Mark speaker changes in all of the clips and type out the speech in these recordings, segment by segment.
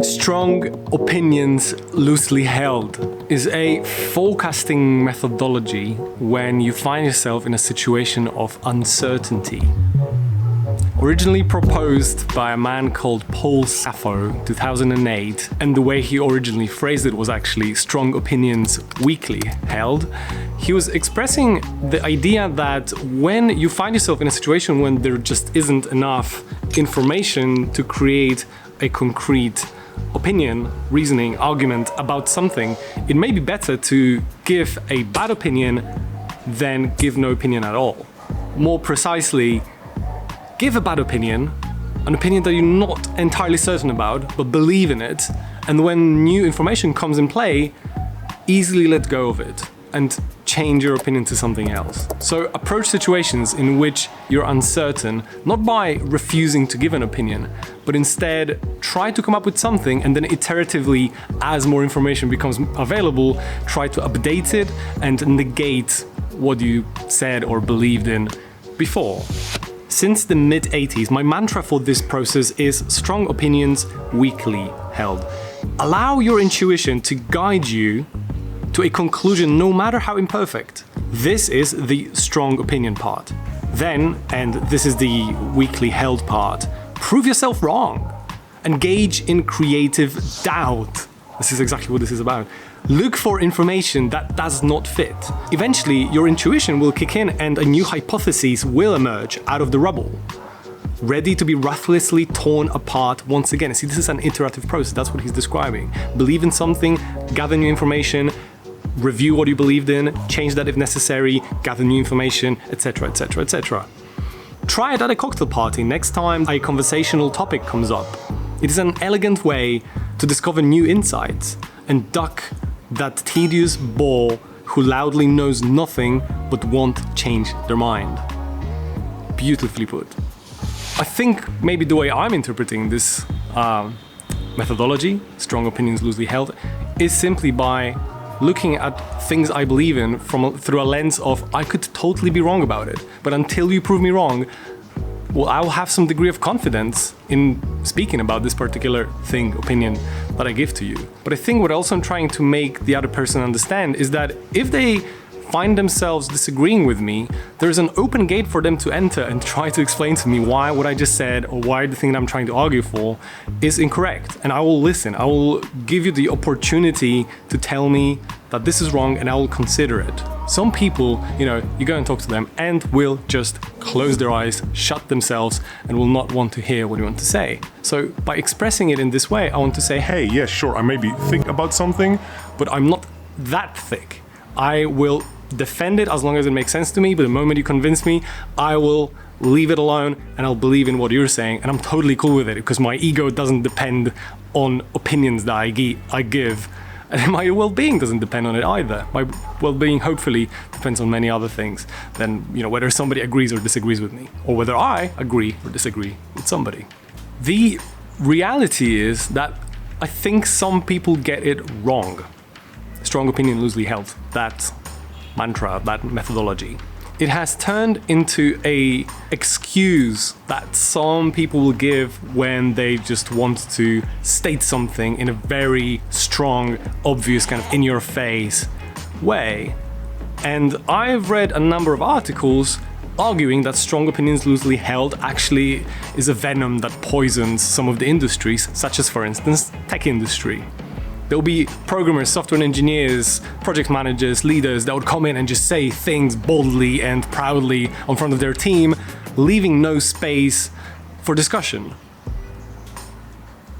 Speaker 1: Strong opinions loosely held is a forecasting methodology when you find yourself in a situation of uncertainty. Originally proposed by a man called Paul Saffo, 2008, and the way he originally phrased it was actually strong opinions weakly held. He was expressing the idea that when you find yourself in a situation when there just isn't enough information to create a concrete opinion, reasoning, argument about something, it may be better to give a bad opinion than give no opinion at all. More precisely, give a bad opinion, an opinion that you're not entirely certain about, but believe in it, and when new information comes in play, easily let go of it and change your opinion to something else. So approach situations in which you're uncertain, not by refusing to give an opinion, but instead try to come up with something and then iteratively, as more information becomes available, try to update it and negate what you said or believed in before. Since the mid-80s, my mantra for this process is strong opinions weakly held. Allow your intuition to guide you to a conclusion no matter how imperfect. This is the strong opinion part. Then, and this is the weakly held part, prove yourself wrong. Engage in creative doubt. This is exactly what this is about. Look for information that does not fit. Eventually, your intuition will kick in and a new hypothesis will emerge out of the rubble, ready to be ruthlessly torn apart once again. See, this is an iterative process. That's what he's describing. Believe in something, gather new information, review what you believed in, change that if necessary, gather new information, etc., etc., etc. Try it at a cocktail party next time a conversational topic comes up. It is an elegant way to discover new insights and duck that tedious bore who loudly knows nothing but won't change their mind. Beautifully put. I think maybe the way I'm interpreting this methodology, strong opinions loosely held, is simply by looking at things I believe in through a lens of I could totally be wrong about it, but until you prove me wrong, well, I will have some degree of confidence in speaking about this particular thing, opinion that I give to you. But I think what else I'm trying to make the other person understand is that if they find themselves disagreeing with me, there's an open gate for them to enter and try to explain to me why what I just said or why the thing that I'm trying to argue for is incorrect. And I will listen. I will give you the opportunity to tell me that this is wrong and I will consider it. Some people, you go and talk to them and will just close their eyes, shut themselves, and will not want to hear what you want to say. So by expressing it in this way, I want to say, hey, yeah, sure, I maybe think about something, but I'm not that thick. I will defend it as long as it makes sense to me, but the moment you convince me, I will leave it alone and I'll believe in what you're saying, and I'm totally cool with it because my ego doesn't depend on opinions that I give. And my well-being doesn't depend on it either. My well-being hopefully depends on many other things than whether somebody agrees or disagrees with me, or whether I agree or disagree with somebody. The reality is that I think some people get it wrong. Strong opinion loosely held, that mantra, that methodology. It has turned into an excuse that some people will give when they just want to state something in a very strong, obvious, kind of in-your-face way. And I've read a number of articles arguing that strong opinions loosely held actually is a venom that poisons some of the industries, such as, for instance, tech industry. There'll be programmers, software engineers, project managers, leaders that would come in and just say things boldly and proudly in front of their team, leaving no space for discussion.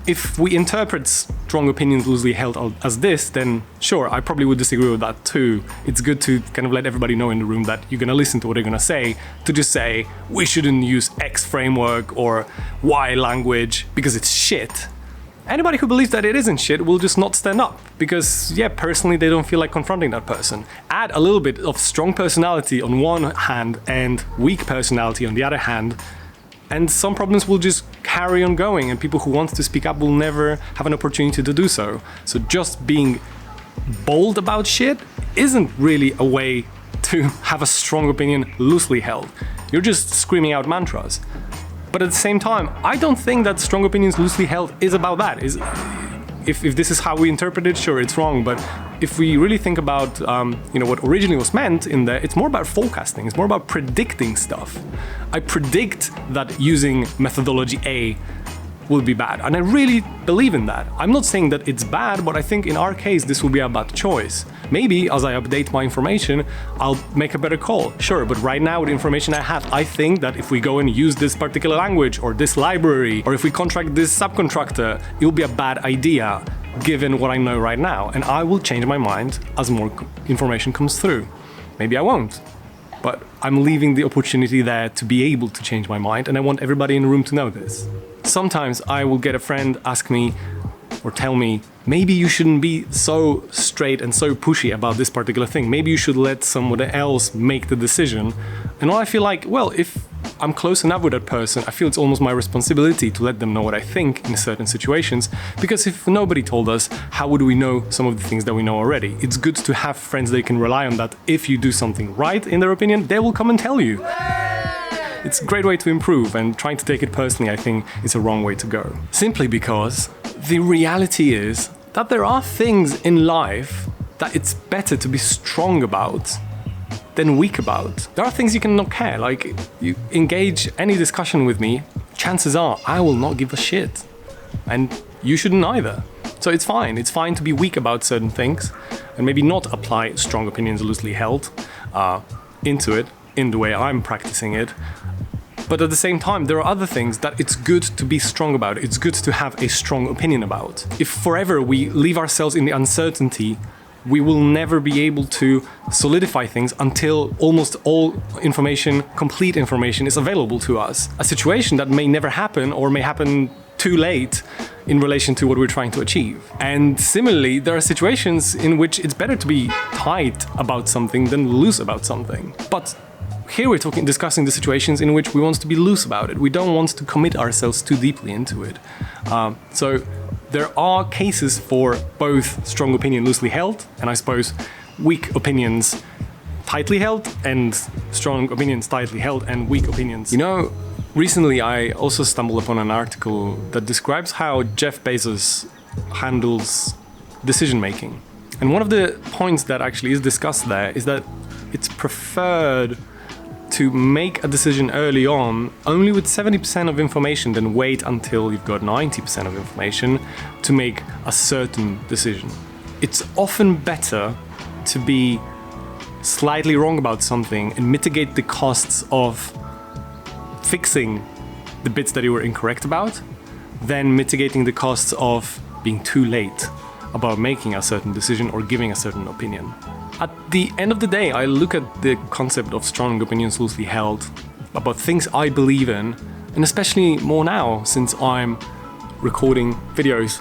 Speaker 1: If we interpret strong opinions loosely held as this, then sure, I probably would disagree with that too. It's good to kind of let everybody know in the room that you're going to listen to what they're going to say, to just say, we shouldn't use X framework or Y language because it's shit. Anybody who believes that it isn't shit will just not stand up because, personally, they don't feel like confronting that person. Add a little bit of strong personality on one hand and weak personality on the other hand, and some problems will just carry on going, and people who want to speak up will never have an opportunity to do so. So just being bold about shit isn't really a way to have a strong opinion loosely held. You're just screaming out mantras. But at the same time, I don't think that strong opinions loosely held is about that. if this is how we interpret it, sure, it's wrong. But if we really think about what originally was meant in there, it's more about forecasting. It's more about predicting stuff. I predict that using methodology A will be bad. And I really believe in that. I'm not saying that it's bad, but I think in our case, this will be a bad choice. Maybe as I update my information, I'll make a better call. Sure, but right now with the information I have, I think that if we go and use this particular language or this library, or if we contract this subcontractor, it will be a bad idea given what I know right now. And I will change my mind as more information comes through. Maybe I won't. But I'm leaving the opportunity there to be able to change my mind, and I want everybody in the room to know this. Sometimes I will get a friend ask me or tell me, maybe you shouldn't be so straight and so pushy about this particular thing. Maybe you should let someone else make the decision. And I feel like, well, if I'm close enough with that person, I feel it's almost my responsibility to let them know what I think in certain situations. Because if nobody told us, how would we know some of the things that we know already? It's good to have friends they can rely on, that if you do something right, in their opinion, they will come and tell you. It's a great way to improve, and trying to take it personally, I think, is a wrong way to go. Simply because the reality is that there are things in life that it's better to be strong about than weak about. There are things you cannot care. Like, you engage any discussion with me, chances are I will not give a shit. And you shouldn't either. So it's fine. It's fine to be weak about certain things and maybe not apply strong opinions loosely held into it in the way I'm practicing it. But at the same time, there are other things that it's good to be strong about. It's good to have a strong opinion about. If forever we leave ourselves in the uncertainty, we will never be able to solidify things until almost all information, complete information, is available to us. A situation that may never happen or may happen too late in relation to what we're trying to achieve. And similarly, there are situations in which it's better to be tight about something than loose about something. But here we're discussing the situations in which we want to be loose about it. We don't want to commit ourselves too deeply into it. So there are cases for both strong opinion loosely held, and I suppose weak opinions tightly held, and strong opinions tightly held, and weak opinions. Recently I also stumbled upon an article that describes how Jeff Bezos handles decision making. And one of the points that actually is discussed there is that it's preferred to make a decision early on only with 70% of information than wait until you've got 90% of information to make a certain decision. It's often better to be slightly wrong about something and mitigate the costs of fixing the bits that you were incorrect about than mitigating the costs of being too late about making a certain decision or giving a certain opinion. At the end of the day, I look at the concept of strong opinions loosely held about things I believe in, and especially more now since I'm recording videos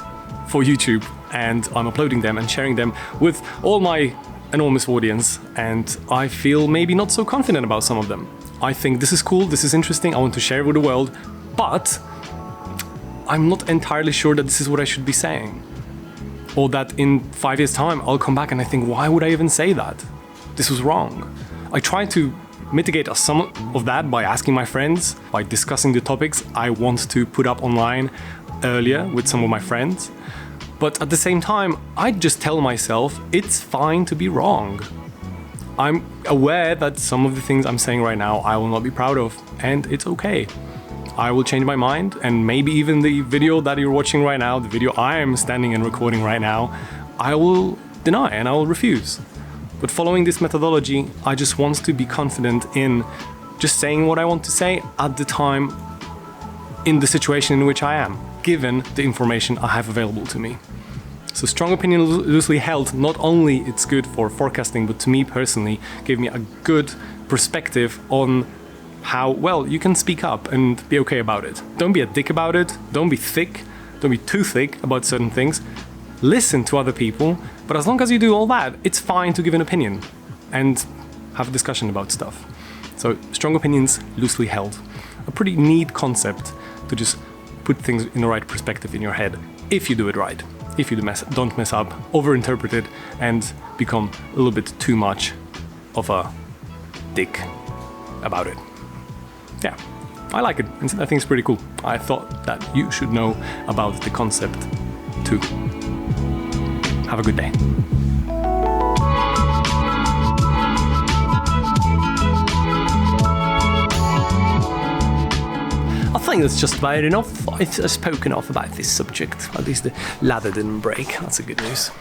Speaker 1: for YouTube and I'm uploading them and sharing them with all my enormous audience, and I feel maybe not so confident about some of them. I think this is cool, this is interesting, I want to share it with the world, but I'm not entirely sure that this is what I should be saying. Or that in 5 years' time, I'll come back and I think, why would I even say that? This was wrong. I try to mitigate some of that by asking my friends, by discussing the topics I want to put up online earlier with some of my friends. But at the same time, I just tell myself it's fine to be wrong. I'm aware that some of the things I'm saying right now I will not be proud of, and it's okay. I will change my mind, and maybe even the video that you're watching right now, the video I am standing and recording right now, I will deny and I will refuse. But following this methodology, I just want to be confident in just saying what I want to say at the time, in the situation in which I am, given the information I have available to me. So strong opinion loosely held, not only it's good for forecasting, but to me personally, gave me a good perspective on how well you can speak up and be okay about it. Don't be a dick about it, don't be thick, don't be too thick about certain things. Listen to other people, but as long as you do all that, it's fine to give an opinion and have a discussion about stuff. So strong opinions loosely held. A pretty neat concept to just put things in the right perspective in your head, if you do it right. If you don't mess up, overinterpret it, and become a little bit too much of a dick about it. Yeah, I like it, and I think it's pretty cool. I thought that you should know about the concept too. Have a good day. I think that's just about enough. I've spoken off about this subject. At least the ladder didn't break. That's a good news.